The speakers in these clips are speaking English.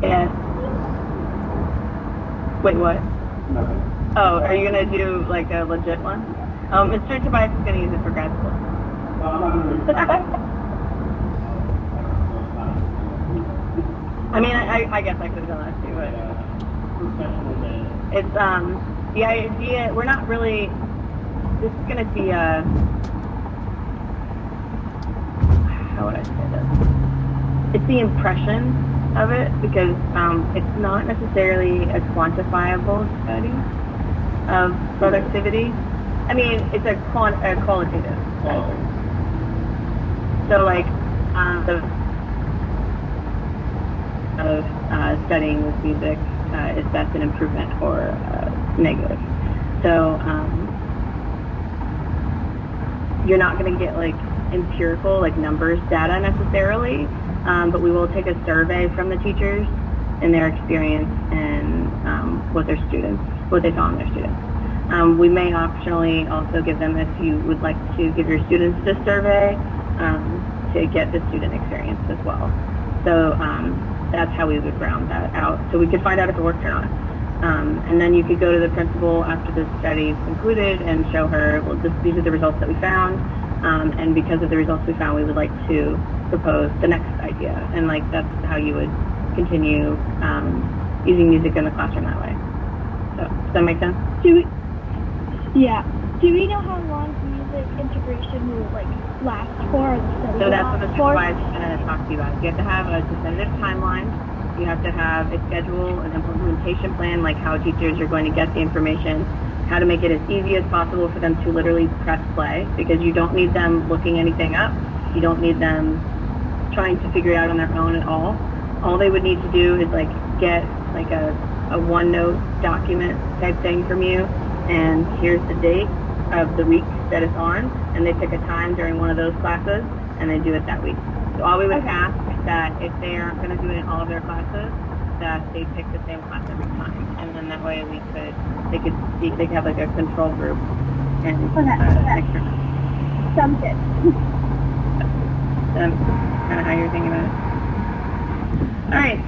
Yes. Wait, what? Nothing. Oh, are you going to do like a legit one? Mr. Tobias is going to use it for grad school. No, I'm not going I mean, I guess I could have done that too, but it's, the idea, we're not really, this is going to be a, how would I say this? It's the impression of it, because it's not necessarily a quantifiable study of productivity. I mean, it's a qualitative. So like the of studying with music is that's an improvement or negative. So you're not going to get like empirical like numbers data necessarily, but we will take a survey from the teachers and their experience and what they saw in their students. We may optionally also give them, if you would like to give your students this survey, to get the student experience as well. So that's how we would round that out. So we could find out if it worked or not. And then you could go to the principal after the study is concluded and show her, well, these are the results that we found. And because of the results we found, we would like to propose the next idea. And like that's how you would continue using music in the classroom that way. So does that make sense? Yeah. Do we know how long music integration will like last for? So that's what the supervisor is going to talk to you about. You have to have a definitive timeline. You have to have a schedule, an implementation plan, like how teachers are going to get the information, how to make it as easy as possible for them to literally press play, because you don't need them looking anything up. You don't need them trying to figure it out on their own at all. All they would need to do is like get like a OneNote document type thing from you, and here's the date of the week that it's on, and they pick a time during one of those classes, and they do it that week. So all we would ask that if they aren't going to do it in all of their classes, that they pick the same class every time, and then that way they could have like a control group and experiment. Sounds good. That's kind of how you're thinking about it. All right.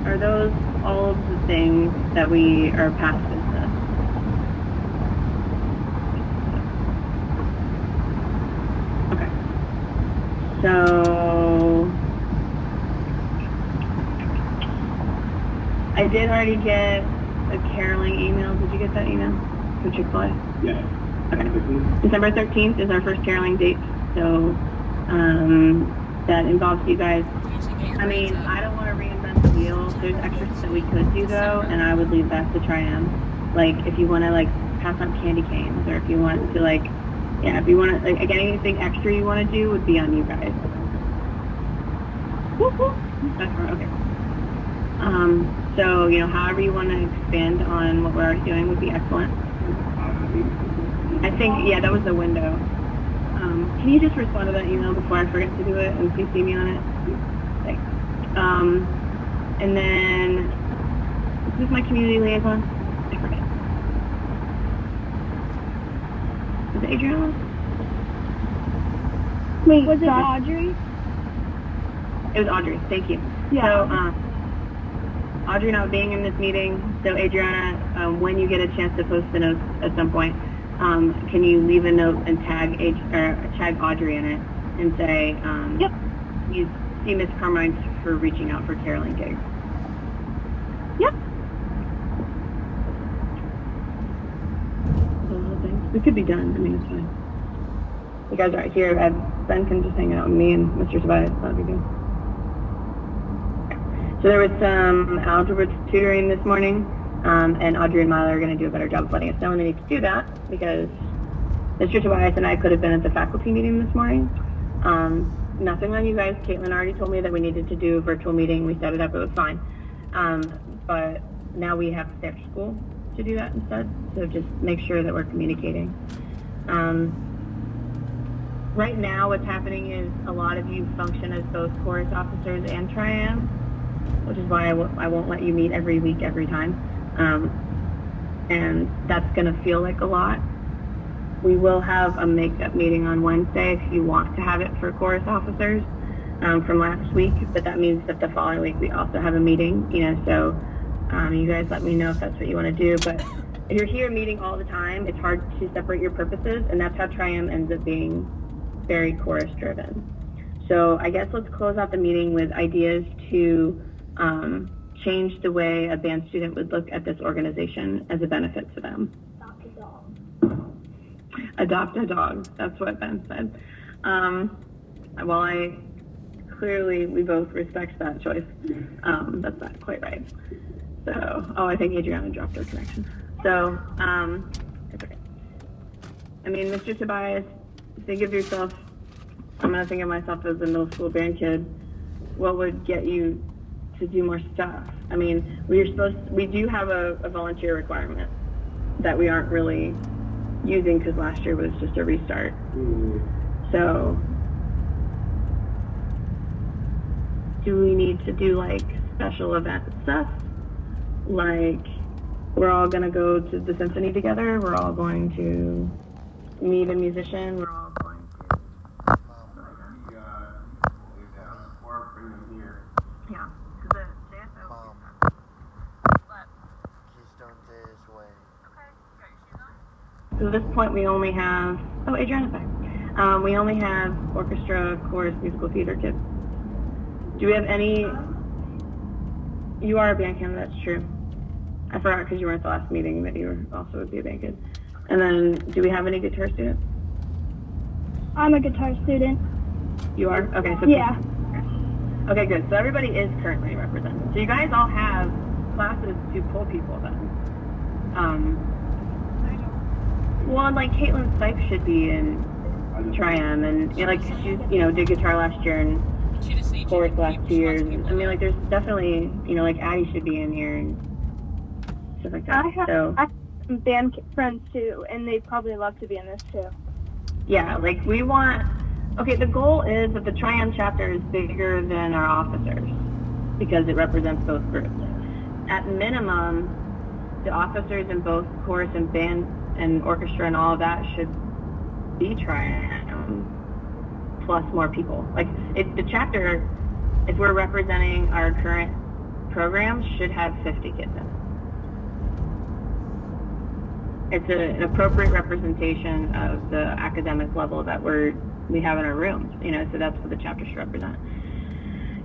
Are those all of the things that we are past business? Okay. So I did already get a caroling email. Did you get that email from Chick-fil-A? Yeah. Okay. December 13th is our first caroling date. So that involves you guys. I mean, I don't want to reinvent the wheel. There's extra that we could do though, and I would leave that to Triumph. Like if you want to like pass on candy canes, or if you want to like, yeah, if you want to like anything extra you want to do would be on you guys. Okay. So you know, however you want to expand on what we're already doing would be excellent. I think, yeah, that was the window. Can you just respond to that email before I forget to do it and CC me on it? Thanks. And then, is this my community liaison? I forget. Is it Adriana? Wait, was it Audrey? It was Audrey, thank you. Yeah. So, Audrey not being in this meeting, so Adriana, when you get a chance to post the notes at some point, can you leave a note and tag Audrey in it and say, yep. You see Miss Carmine for reaching out for caroling gigs. Yep. Those are the things. We could be done. I mean, it's fine. You guys are right here. Ben can just hang out with me and Mr. Tobias. Not a big deal. So there was some algebra tutoring this morning. And Audrey and Miley are going to do a better job of letting us know when they need to do that, because Mr. Tobias and I could have been at the faculty meeting this morning. Nothing on you guys. Caitlin already told me that we needed to do a virtual meeting. We set it up. It was fine. But now we have to stay after school to do that instead. So just make sure that we're communicating. Right now what's happening is a lot of you function as both chorus officers and Triam, which is why I won't let you meet every week, every time. And that's going to feel like a lot. We will have a makeup meeting on Wednesday if you want to have it for chorus officers. from last week, but that means that the following week we also have a meeting, so you guys let me know if that's what you want to do. But if you're here meeting all the time, it's hard to separate your purposes, and that's how Triumph ends up being very chorus driven. So I guess let's close out the meeting with ideas to change the way a band student would look at this organization as a benefit to them. Adopt a dog. Adopt a dog. That's what Ben said. Well, we both respect that choice. That's not quite right. So, I think Adriana dropped her connection. So, it's okay. I mean, Mr. Tobias, think of yourself. I'm gonna think of myself as a middle school band kid. What would get you to do more stuff? I mean, we do have a volunteer requirement that we aren't really using because last year was just a restart. So, do we need to do like special event stuff? Like, we're all gonna go to the symphony together, we're all going to meet a musician, we're all going to... Or bring them here. Yeah, because the JSO... What? Keystone this way. Okay, got your shoes on? So at this point we only have... Oh, Adriana's back. We only have orchestra, chorus, musical theater kids. Do we have any... You are a band kid, that's true. I forgot because you weren't at the last meeting that you were also would be a band kid. And then, do we have any guitar students? I'm a guitar student. You are? Okay, so... Yeah. Okay, good. So everybody is currently represented. So you guys all have classes to pull people then. Well, like Caitlin Sipes should be in Triumph, and she's did guitar last year and chorus last 2 years. I mean, like there's definitely like Addie should be in here and stuff like that. I have some band friends too, and they'd probably love to be in this too. Yeah, like we want. Okay, the goal is that the Triumph chapter is bigger than our officers because it represents both groups. At minimum, the officers in both chorus and band and orchestra and all of that should be Triumph plus more people. Like the chapter, if we're representing our current programs, should have 50 kids in it. It's an appropriate representation of the academic level that we have in our rooms, so that's what the chapter should represent.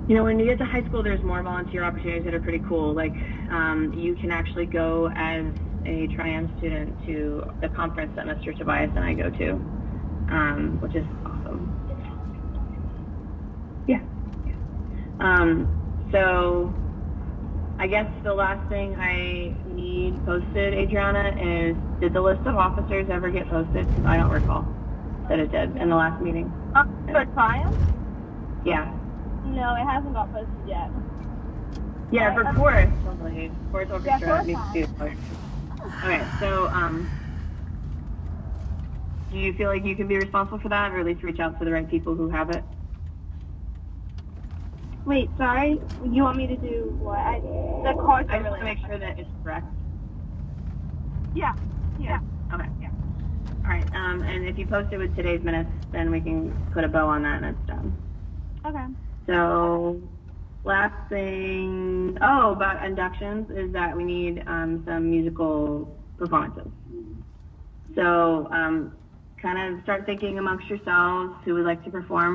When you get to high school, there's more volunteer opportunities that are pretty cool. Like, you can actually go as a Triumph student to the conference that Mr. Tobias and I go to, which is awesome. Yeah. So, I guess the last thing I need posted, Adriana, is did the list of officers ever get posted? Because I don't recall that it did in the last meeting. For Triumph? Yeah. No, it hasn't got posted yet. Yeah, for chorus, totally. Chorus orchestra chorus needs to do it. Okay, so do you feel like you can be responsible for that, or at least reach out to the right people who have it? Wait, sorry? You want me to do what? The chorus. I just want to make sure that it's correct. Yeah. Okay. Yeah. All right. And if you post it with today's minutes, then we can put a bow on that and it's done. Okay. So, last thing, about inductions is that we need some musical performances. So, kind of start thinking amongst yourselves who would like to perform.